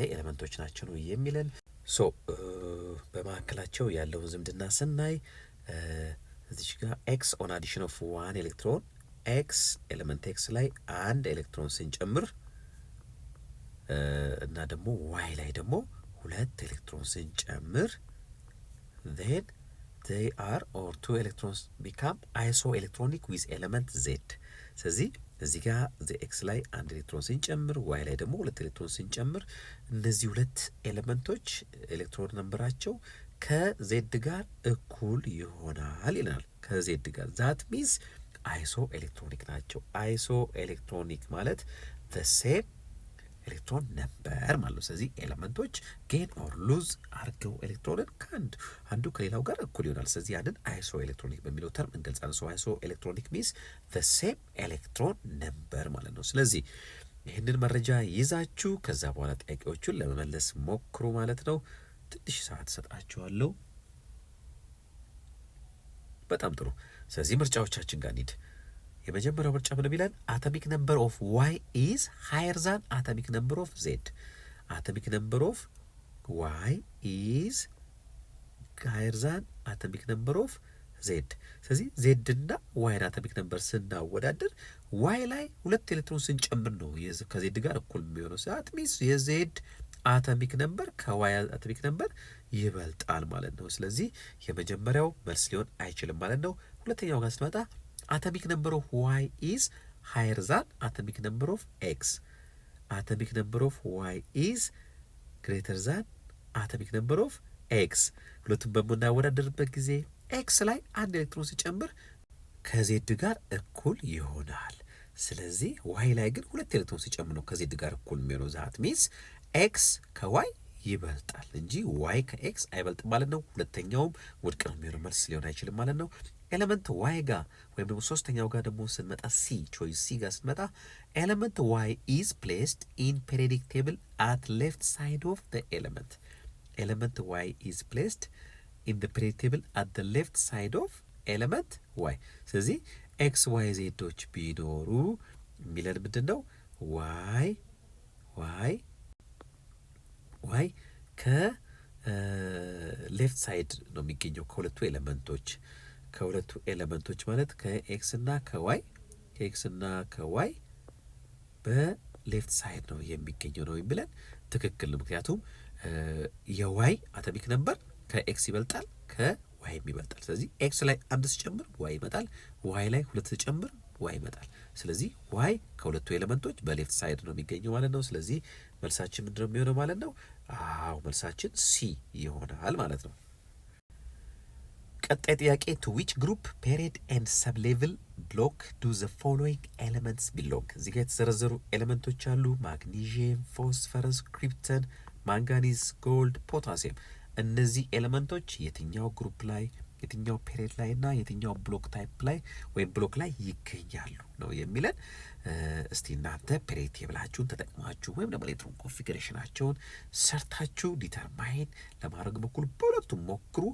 ኤሌመንቶች ናቸው ነው የሚለን። ሶ በመካከላቸው ያለውን ዝምድና ስናይ እዚች ጋር ኤክስ ኦን አዲሽን ኦፍ 1 ኤሌክትሮን ኤክስ ኤሌመንት ኤክስ ላይ 1 ኤሌክትሮን ስንጨምር እና ደግሞ ዋይ ላይ ደግሞ 2 ኤሌክትሮን ስንጨምር then they are or 2 electrons become isoelectronic with element Z. ስለዚህ እዚህ ጋር ኤክስ ላይ 1 ኤሌክትሮን ስንጨምር ዋይ ላይ ደግሞ 2 ኤሌክትሮን ስንጨምር እነዚህ 2 ኤሌመንቶች ኤሌክትሮን ነምበራቸው ከዜድ ጋር እኩል ይሆናል ይላል። ከዜድ ጋር ዛት ሚንስ አይሶ ኤሌክትሮኒክ ናቸው። አይሶ ኤሌክትሮኒክ ማለት the same ኤሌክትሮን ነበር ማለት ነው። ስለዚህ ኤሌመንቶች ጌን ኦር ሉዝ አድርገው ኤሌክትሮንን አንዱ ከሌላው ጋር እኩል ይሆናል። ስለዚህ ያንን አይሶ ኤሌክትሮኒክ በሚለው ተርም እንገልጻለን። ሶ አይሶ ኤሌክትሮኒክ ሚንስ the same ኤሌክትሮን ነበር ማለት ነው። ስለዚህ ይህንን መረጃ ይዛችሁ ከዛ በኋላ ጥያቄዎቹን ለመመለስ ሞክሩ ማለት ነው። ትንሽ ሰዓት ሰጣችኋለሁ። በጣም ጥሩ። ስለዚህ ምርጫዎቻችን ጋር እንሂድ። የመጀመሪያው ምርጫ ምን ቢለን አቶሚክ ነምበር ኦፍ ዋይ ኢዝ ሃየር ዛን አቶሚክ ነምበር ኦፍ ዜድ። አቶሚክ ነምበር ኦፍ ዋይ ኢዝ ሃየር ዛን አቶሚክ ነምበር ኦፍ ዜድ። ስለዚህ ዜድ እና ዋይን አቶሚክ ነምበር ስናወዳደር ዋይ ላይ 2 ኤሌክትሮን ስንጨምር ነው ከዜድ ጋር እኩል የሚሆነው። ሰዓት ሚስ የዜድ አቶሚክ ነምበር ከዋይ አቶሚክ ነምበር ይበልጣል ማለት ነው። ስለዚህ የመጀመሪያው መልስ ሊሆን አይችልም ማለት ነው። ሁለተኛው ጋር ስንመጣ አቶሚክ ነምበር ኦፍ ዋይ ኢዝ ሃየር ዛን አቶሚክ ነምበር ኦፍ ኤክስ። አቶሚክ ነምበር ኦፍ ዋይ ኢዝ ግሬተር ዛን አቶሚክ ነምበር ኦፍ ኤክስ። ሁለቱም በምናወዳደርበት ጊዜ ኤክስ ላይ 1 ኤሌክትሮን ሲጨምር ከዜድ ጋር እኩል ይሆናል። ስለዚህ ዋይ ላይ ግን 2 ኤሌክትሮን ሲጨምር ነው ከዜድ ጋር እኩል የሚሆነው። ዛት ሚንስ ኤክስ ከዋይ ይበልጣል እንጂ ዋይ ከኤክስ አይበልጥም ማለት ነው። ሁለተኛውም ውድቅ ነው የሚሆነው፣ መልስ ሊሆን አይችልም ማለት ነው። ኤሌመንት ዋይ ጋር ወይም ደግሞ ሶስተኛው ጋር ደግሞ ስንመጣ ቾይስ ሲ ጋር ስንመጣ ኤሌመንት ዋይ ኢዝ ፕሌስድ ኢን ፔሪዮዲክ ቴብል አት ሌፍት ሳይድ ኦፍ ዘ ኤሌመንት። ኤሌመንት ዋይ ኢዝ ፕሌስድ ኢን ዘ ፔሪዮዲክ ቴብል አት ዘ ሌፍት ሳይድ ኦፍ ኤሌመንት ዋይ። ስለዚህ ኤክስ ዋይ ዜዶች ቢኖሩ የሚለን ምንድን ነው? ዋይ ከሌፍት ሳይድ ነው የሚገኘው ከሁለቱ ኤሌመንቶች ማለት ከኤክስ እና ከዋይ በሌፍት ሳይድ ነው የሚገኘው ነው የሚለን ትክክል ነው። ምክንያቱም የዋይ አቶሚክ ነምበር ከኤክስ ይበልጣል ከዋይም ይበልጣል። ስለዚህ ኤክስ ላይ 1 ሲጨምር ዋይ ይመጣል፣ ዋይ ላይ 2 ሲጨምር ዋይ ይመጣል። ስለዚህ ዋይ ከሁለቱ ኤሌመንቶች በሌፍት ሳይድ ነው የሚገኘው ማለት ነው። ስለዚህ መልሳችን ምንድነው የሚሆነው ማለት ነው? አዎ መልሳችን ሲ ይሆናል ማለት ነው። ቀጣይ ጥያቄ ቱ ዊች ግሩፕ ፔሪድ ኤንድ ሰብ ሌቭል ብሎክ ዱ ዘ ፎሎዊንግ ኤሌመንትስ ቢሎንግ። እዚህ ጋር የተዘረዘሩ ኤሌመንቶች አሉ። ማግኒዥየም፣ ፎስፈረስ፣ ክሪፕተን፣ ማንጋኒዝ፣ ጎልድ፣ ፖታሲየም። እነዚህ ኤሌመንቶች የትኛው ግሩፕ ላይ የትኛው ፔሪድ ላይ እና የትኛው ብሎክ ታይፕ ላይ ወይም ብሎክ ላይ ይገኛሉ ነው የሚለን። እስቲ እናንተ ፔሪድ ቴብላችሁን ተጠቅማችሁ ወይም ደግሞ ኤሌክትሮን ኮንፊግሬሽናቸውን ሰርታችሁ ዲተርማይን ለማድረግ በኩል በሁለቱም ሞክሩ።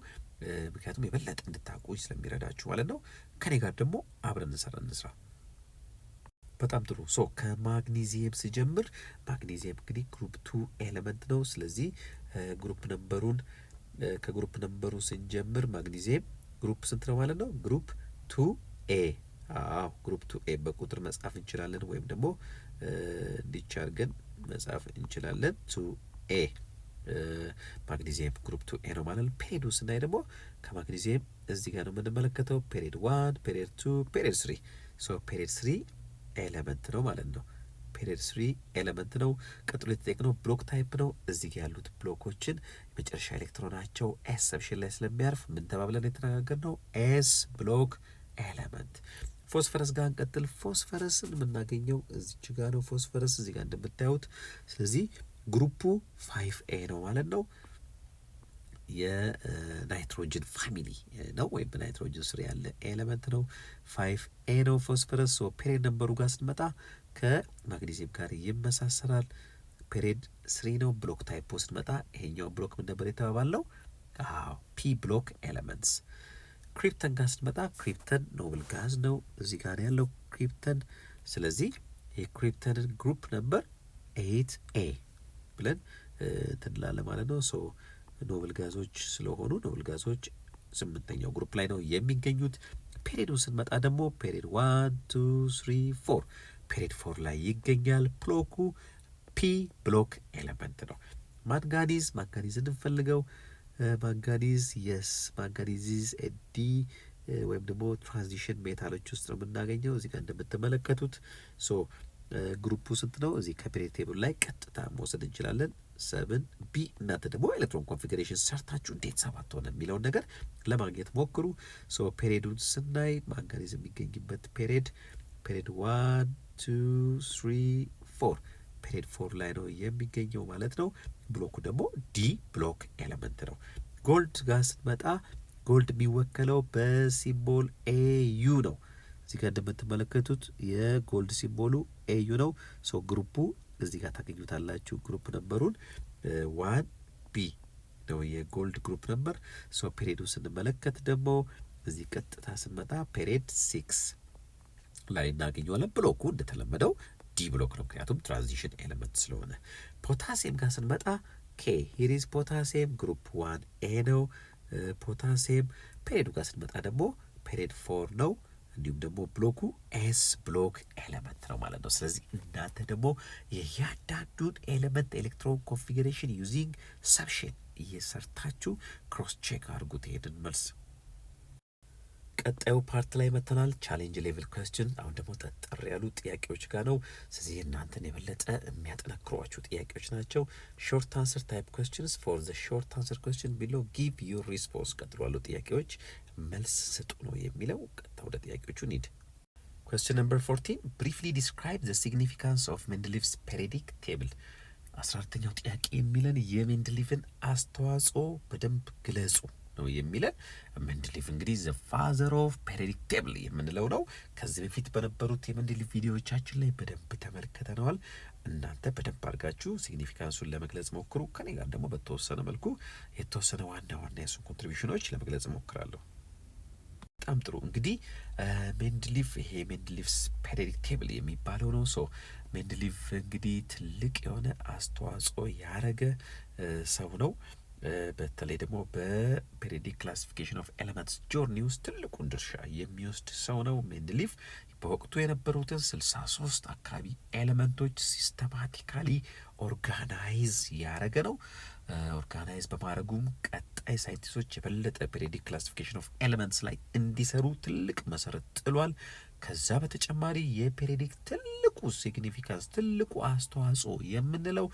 ምክንያቱም የበለጠ እንድታውቁ ስለሚረዳችሁ ማለት ነው። ከኔ ጋር ደግሞ አብረን እንስራ። በጣም ጥሩ። ከማግኒዚየም ስጀምር ማግኒዚየም እንግዲህ ግሩፕ 2 ኤሌመንት ነው። ስለዚህ ከግሩፕ ነምበሩ ስንጀምር ማግኒዚየም ግሩፕ ስንት ነው ማለት ነው? ግሩፕ 2ኤ። አዎ ግሩፕ 2ኤ በቁጥር መጻፍ እንችላለን ወይም ደግሞ እንዲቻል ግን መጻፍ እንችላለን። 2ኤ ማግኒዚየም ግሩፕ 2ኤ ነው ማለት ነው። ፔሪዱ ስናይ ደግሞ ከማግኒዚየም እዚህ ጋር ነው የምንመለከተው። ፔሪድ 1፣ ፔሪድ 2፣ ፔሪድ 3። ፔሪድ 3 ኤሌመንት ነው ማለት ነው። ፔሪድ 3 ኤሌመንት ነው። ቀጥሎ የተጠየቅነው ብሎክ ታይፕ ነው። እዚህ ጋር ያሉት ብሎኮችን የመጨረሻ ኤሌክትሮናቸው ኤስ ሰብሽን ላይ ስለሚያርፍ ምን ተባብለን የተነጋገርነው? ኤስ ብሎክ ኤሌመንት። ፎስፈረስ ጋር እንቀጥል። ፎስፈረስን የምናገኘው እዚች ጋር ነው። ፎስፈረስ እዚህ ጋር እንደምታዩት። ስለዚህ ግሩፑ 5ኤ ነው ማለት ነው። የናይትሮጅን ፋሚሊ ነው ወይም በናይትሮጅን ስር ያለ ኤሌመንት ነው። 5ኤ ነው ፎስፈረስ። ፔሪድ ነምበሩ ጋር ስንመጣ ከማግኒዚየም ጋር ይመሳሰላል። ፔሪድ 3 ነው። ብሎክ ታይፕ ስንመጣ ይሄኛው ብሎክ ምን ነበር የተባባለው? ፒ ብሎክ ኤሌመንትስ። ክሪፕተን ጋር ስንመጣ ክሪፕተን ኖብል ጋዝ ነው። እዚህ ጋር ያለው ክሪፕተን። ስለዚህ የክሪፕተንን ግሩፕ ነበር 8ኤ ብለን ትንላለ ማለት ነው። ኖብል ጋዞች ስለሆኑ ኖብል ጋዞች 8ኛው ግሩፕ ላይ ነው የሚገኙት። ፔሪዱ ስንመጣ ደግሞ ፔሪድ 1 2 3 4 ፔሪድ 4 ላይ ይገኛል። ብሎኩ ፒ ብሎክ ኤሌመንት ነው። ማንጋኒዝ እንፈልገው። ማንጋኒዝ ዲ ወይም ደግሞ ትራንዚሽን ሜታሎች ውስጥ ነው የምናገኘው። እዚህ ጋር እንደምትመለከቱት ግሩፑ ስንት ነው? እዚህ ከፔሪድ ቴብል ላይ ቀጥታ መውሰድ እንችላለን። 7ቢ። እናንተ ደግሞ ኤሌክትሮን ኮንፊግሬሽን ሰርታችሁ እንዴት 7 ሆነ የሚለውን ነገር ለማግኘት ሞክሩ። ፔሪዱን ስናይ ማንጋኒዝ የሚገኝበት ፔሪድ 1 2 3 4 ፔሪድ 4 ላይ ነው የሚገኘው ማለት ነው። ብሎኩ ደግሞ ዲ ብሎክ ኤሌመንት ነው። ጎልድ ጋር ስትመጣ ጎልድ የሚወከለው በሲምቦል ኤዩ ነው። እዚህ ጋር እንደምትመለከቱት የጎልድ ሲምቦሉ ኤዩ ነው። ግሩፑ እዚህ ጋር ታገኙታላችሁ። ግሩፕ ነምበሩን 1ቢ ነው የጎልድ ግሩፕ ነምበር። ፔሪዱ ስንመለከት ደግሞ እዚህ ቀጥታ ስንመጣ ፔሪድ 6 ላይ እናገኘዋለን። ብሎኩ እንደተለመደው ዲ ብሎክ ነው፣ ምክንያቱም ትራንዚሽን ኤሌመንት ስለሆነ። ፖታሲየም ጋር ስንመጣ ኬ ሂሪዝ ፖታሲየም ግሩፕ 1 ኤ ነው። ፖታሲየም ፔሪዱ ጋር ስንመጣ ደግሞ ፔሪድ 4 ነው። እንዲሁም ደግሞ ብሎኩ ኤስ ብሎክ ኤሌመንት ነው ማለት ነው። ስለዚህ እናንተ ደግሞ የእያንዳንዱን ኤሌመንት ኤሌክትሮን ኮንፊግሬሽን ዩዚንግ ሰብሼል እየሰርታችሁ ክሮስ ቼክ አድርጉት ይሄንን መልስ። ቀጣዩ ፓርት ላይ መተናል። ቻሌንጅ ሌቭል ኩዌስችን። አሁን ደግሞ ጠጠር ያሉ ጥያቄዎች ጋር ነው። ስለዚህ እናንተን የበለጠ የሚያጠነክሯችሁ ጥያቄዎች ናቸው። ሾርት አንሰር ታይፕ ኩዌስችንስ ፎር ዘ ሾርት አንሰር ኩዌስችን ቢሎ ጊቭ ዩር ሪስፖንስ። ቀጥሎ ያሉ ጥያቄዎች መልስ ስጡ ነው የሚለው። ቀጥታ ወደ ጥያቄዎቹ ኒድ። ኩዌስችን ነምበር 14 ብሪፍሊ ዲስክራይብ ዘ ሲግኒፊካንስ ኦፍ ሜንድሊቭስ ፔሪዲክ ቴብል። 14ኛው ጥያቄ የሚለን የሜንድሊቭን አስተዋጽኦ በደንብ ግለጹ ነው የሚለን። ሜንድሊቭ እንግዲህ ዘ ፋዘር ኦፍ ፔሪዲክ ቴብል የምንለው ነው። ከዚህ በፊት በነበሩት የሜንድሊቭ ቪዲዮዎቻችን ላይ በደንብ ተመልክተነዋል። እናንተ በደንብ አድርጋችሁ ሲግኒፊካንሱን ለመግለጽ ሞክሩ። ከኔ ጋር ደግሞ በተወሰነ መልኩ የተወሰነ ዋና ዋና የሱን ኮንትሪቢሽኖች ለመግለጽ ሞክራለሁ። በጣም ጥሩ። እንግዲህ ሜንድሊቭ ይሄ ሜንድሊቭስ ፔሪዲክ ቴብል የሚባለው ነው። ሶ ሜንድሊቭ እንግዲህ ትልቅ የሆነ አስተዋጽኦ ያረገ ሰው ነው። በተለይ ደግሞ በፔሪዲክ ክላሲፊኬሽን ኦፍ ኤሌመንትስ ጆርኒ ውስጥ ትልቁን ድርሻ የሚወስድ ሰው ነው ሜንድሊቭ። በወቅቱ የነበሩትን 63 አካባቢ ኤሌመንቶች ሲስተማቲካሊ ኦርጋናይዝ ያረገ ነው። ኦርጋናይዝ በማድረጉም ቀጣይ ሳይንቲስቶች የበለጠ ፔሪዲክ ክላሲፊኬሽን ኦፍ ኤሌመንትስ ላይ እንዲሰሩ ትልቅ መሰረት ጥሏል። ከዛ በተጨማሪ የፔሪዲክ ትልቁ ሲግኒፊካንስ ትልቁ አስተዋጽኦ የምንለው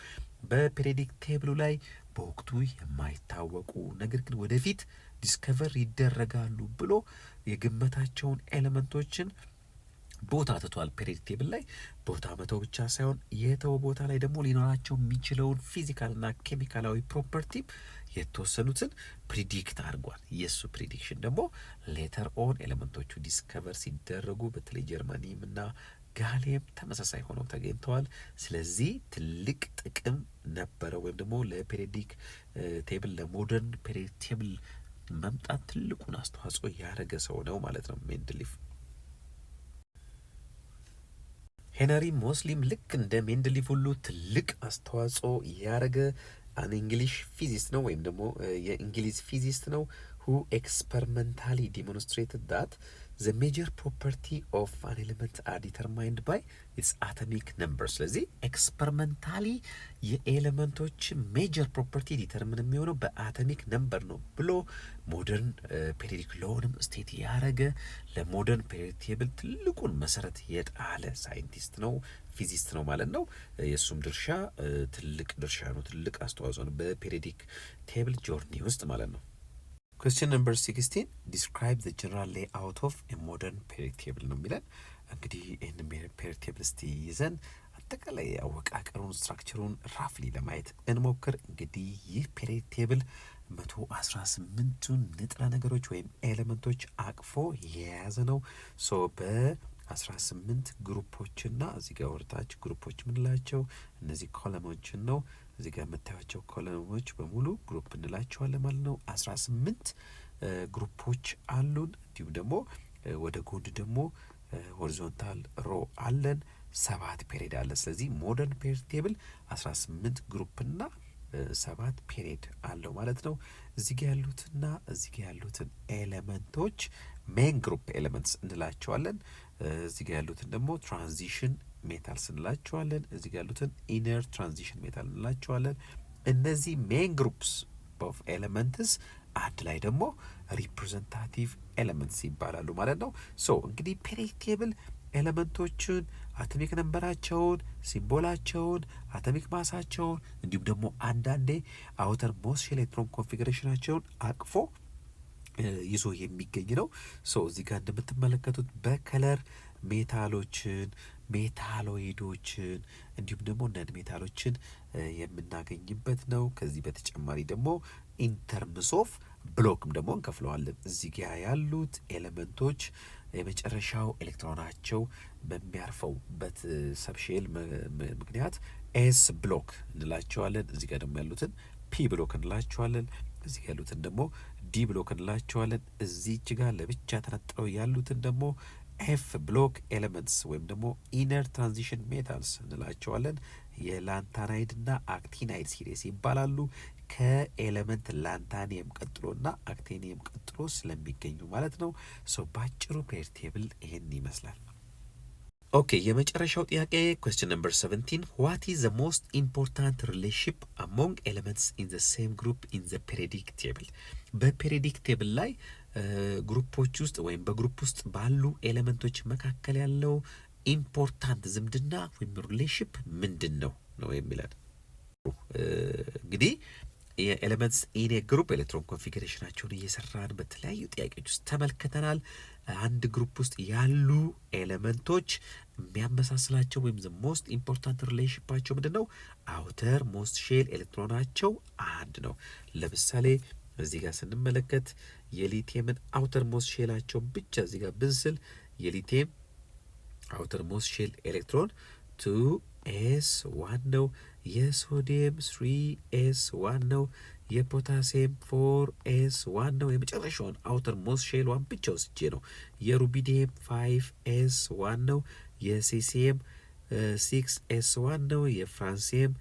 በፔሪዲክ ቴብሉ ላይ በወቅቱ የማይታወቁ ነገር ግን ወደፊት ዲስከቨር ይደረጋሉ ብሎ የገመታቸውን ኤሌመንቶችን ቦታ ትቷል። ፔሪዲክ ቴብል ላይ ቦታ መተው ብቻ ሳይሆን የተው ቦታ ላይ ደግሞ ሊኖራቸው የሚችለውን ፊዚካልና ኬሚካላዊ ፕሮፐርቲ የተወሰኑትን ፕሪዲክት አድርጓል። የእሱ ፕሪዲክሽን ደግሞ ሌተር ኦን ኤሌመንቶቹ ዲስከቨር ሲደረጉ በተለይ ጀርመኒም እና ጋሊየም ተመሳሳይ ሆነው ተገኝተዋል። ስለዚህ ትልቅ ጥቅም ነበረው ወይም ደግሞ ለፔሪዲክ ቴብል ለሞደርን ፔሪዲክ ቴብል መምጣት ትልቁን አስተዋጽኦ ያደረገ ሰው ነው ማለት ነው ሜንድሊቭ። ሄነሪ ሞስሊም ልክ እንደ ሜንድሊቭ ሁሉ ትልቅ አስተዋጽኦ ያደረገ አን እንግሊሽ ፊዚስት ነው ወይም ደግሞ የእንግሊዝ ፊዚስት ነው። who experimentally demonstrated that the major property of an element are determined by its atomic number። ስለዚህ ኤክስፐሪመንታሊ የኤሌመንቶች ሜጀር ፕሮፐርቲ ዲተርሚን የሚሆነው በአቶሚክ ነምበር ነው ብሎ ሞደርን ፔሪዲክ ሎውንም ስቴት ያደረገ ለሞደርን ፔሪዲክ ቴብል ትልቁን መሰረት የጣለ ሳይንቲስት ነው፣ ፊዚስት ነው ማለት ነው። የእሱም ድርሻ ትልቅ ድርሻ ነው፣ ትልቅ አስተዋጽኦ ነው በፔሪዲክ ቴብል ጆርኒ ውስጥ ማለት ነው። Question number 16 describe the general layout of a modern periodic table ነው የሚለን። እንግዲህ ይህንን ፔሪዮዲክ ቴብል እስቲ ይዘን አጠቃላይ አወቃቀሩን ስትራክቸሩን ራፍሊ ለማየት እንሞክር። እንግዲህ ይህ ፔሪዮዲክ ቴብል 118ቱን ንጥረ ነገሮች ወይም ኤሌመንቶች አቅፎ የያዘ ነው። ሶ በ18 ግሩፖችና እዚህ ጋር ወርታች ግሩፖች ምንላቸው እነዚህ ኮለሞችን ነው። እዚህ ጋር የምታዩቸው ኮለሞች በሙሉ ግሩፕ እንላቸዋለን ማለት ነው። 18 ግሩፖች አሉን። እንዲሁም ደግሞ ወደ ጎን ደግሞ ሆሪዞንታል ሮ አለን። 7 ፔሪድ አለ። ስለዚህ ሞደርን ፔሪዮዲክ ቴብል 18 ግሩፕና 7 ፔሪድ አለው ማለት ነው። እዚህ ጋር ያሉትና እዚህ ጋር ያሉትን ኤሌመንቶች ሜን ግሩፕ ኤሌመንትስ እንላቸዋለን። እዚህ ጋር ያሉትን ደግሞ ትራንዚሽን ሜታልስ እንላቸዋለን። እዚህ ጋር ያሉትን ኢነር ትራንዚሽን ሜታል እንላቸዋለን። እነዚህ ሜን ግሩፕስ ኦፍ ኤሌመንትስ አንድ ላይ ደግሞ ሪፕሬዘንታቲቭ ኤሌመንትስ ይባላሉ ማለት ነው። ሶ እንግዲህ ፔሪዮዲክ ቴብል ኤሌመንቶችን አቶሚክ ነምበራቸውን፣ ሲምቦላቸውን፣ አቶሚክ ማሳቸውን እንዲሁም ደግሞ አንዳንዴ አውተር ሞስት ኤሌክትሮን ኮንፊግሬሽናቸውን አቅፎ ይዞ የሚገኝ ነው። ሶ እዚህ ጋር እንደምትመለከቱት በከለር ሜታሎችን፣ ሜታሎይዶችን እንዲሁም ደግሞ ነን ሜታሎችን የምናገኝበት ነው። ከዚህ በተጨማሪ ደግሞ ኢንተርምስ ኦፍ ብሎክም ደግሞ እንከፍለዋለን። እዚህ ጋር ያሉት ኤሌመንቶች የመጨረሻው ኤሌክትሮናቸው በሚያርፈውበት ሰብሼል ምክንያት ኤስ ብሎክ እንላቸዋለን። እዚህ ጋር ደግሞ ያሉትን ፒ ብሎክ እንላቸዋለን። እዚህ ጋር ያሉትን ደግሞ ዲ ብሎክ እንላቸዋለን። እዚች ጋር ለብቻ ተነጥለው ያሉትን ደግሞ ኤፍ ብሎክ ኤሌመንትስ ወይም ደግሞ ኢነር ትራንዚሽን ሜታልስ እንላቸዋለን። የላንታናይድ እና አክቲናይድ ሲሪስ ይባላሉ። ከኤሌመንት ላንታኒየም ቀጥሎና አክቲኒየም ቀጥሎ ስለሚገኙ ማለት ነው። ሶ ባጭሩ ፔሪዮዲክ ቴብል ይሄን ይመስላል። ኦኬ የመጨረሻው ጥያቄ ኩዌስችን ነምበር 17 ዋት ኢዝ ዘ ሞስት ኢምፖርታንት ሪሌሽንሺፕ አሞንግ ኤሌመንትስ ኢን ዘ ሴም ግሩፕ ኢን ዘ ፔሪዮዲክ ቴብል። በፔሪዮዲክ ቴብል ላይ ግሩፖች ውስጥ ወይም በግሩፕ ውስጥ ባሉ ኤሌመንቶች መካከል ያለው ኢምፖርታንት ዝምድና ወይም ሪሌሽንሺፕ ምንድን ነው የሚለን። እንግዲህ የኤሌመንትስ ኢን ኤ ግሩፕ ኤሌክትሮን ኮንፊግሬሽናቸውን እየሰራን በተለያዩ ጥያቄዎች ውስጥ ተመልክተናል። አንድ ግሩፕ ውስጥ ያሉ ኤሌመንቶች የሚያመሳስላቸው ወይም ዘ ሞስት ኢምፖርታንት ሪሌሽንሺፓቸው ምንድን ነው? አውተር ሞስት ሼል ኤሌክትሮናቸው አንድ ነው። ለምሳሌ እዚህ ጋር ስንመለከት የሊቲየምን አውተር ሞስት ሼላቸውን ብቻ እዚህ ጋር ብንስል የሊቲየም አውተር ሞስት ሼል ኤሌክትሮን 2s1 ነው። የሶዲየም 3s1 ነው። የፖታሲየም 4s1 ነው። የመጨረሻውን አውተር ሞስት ሼል ዋን ብቻ ወስጄ ነው። የሩቢዲየም 5s1 ነው። የሲሲየም 6s1 ነው። የፍራንሲየም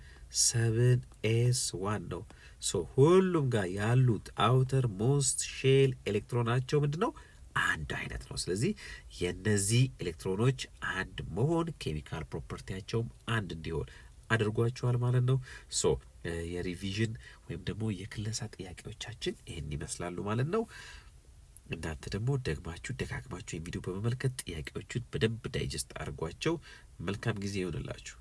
7s1 ነው። ሶ ሁሉም ጋር ያሉት አውተር ሞስት ሼል ኤሌክትሮናቸው ምንድን ነው? አንድ አይነት ነው። ስለዚህ የነዚህ ኤሌክትሮኖች አንድ መሆን ኬሚካል ፕሮፐርቲያቸውም አንድ እንዲሆን አድርጓቸዋል ማለት ነው። ሶ የሪቪዥን ወይም ደግሞ የክለሳ ጥያቄዎቻችን ይህን ይመስላሉ ማለት ነው። እናንተ ደግሞ ደግማችሁ ደጋግማችሁ የቪዲዮ በመመልከት ጥያቄዎቹን በደንብ ዳይጀስት አድርጓቸው። መልካም ጊዜ ይሆንላችሁ።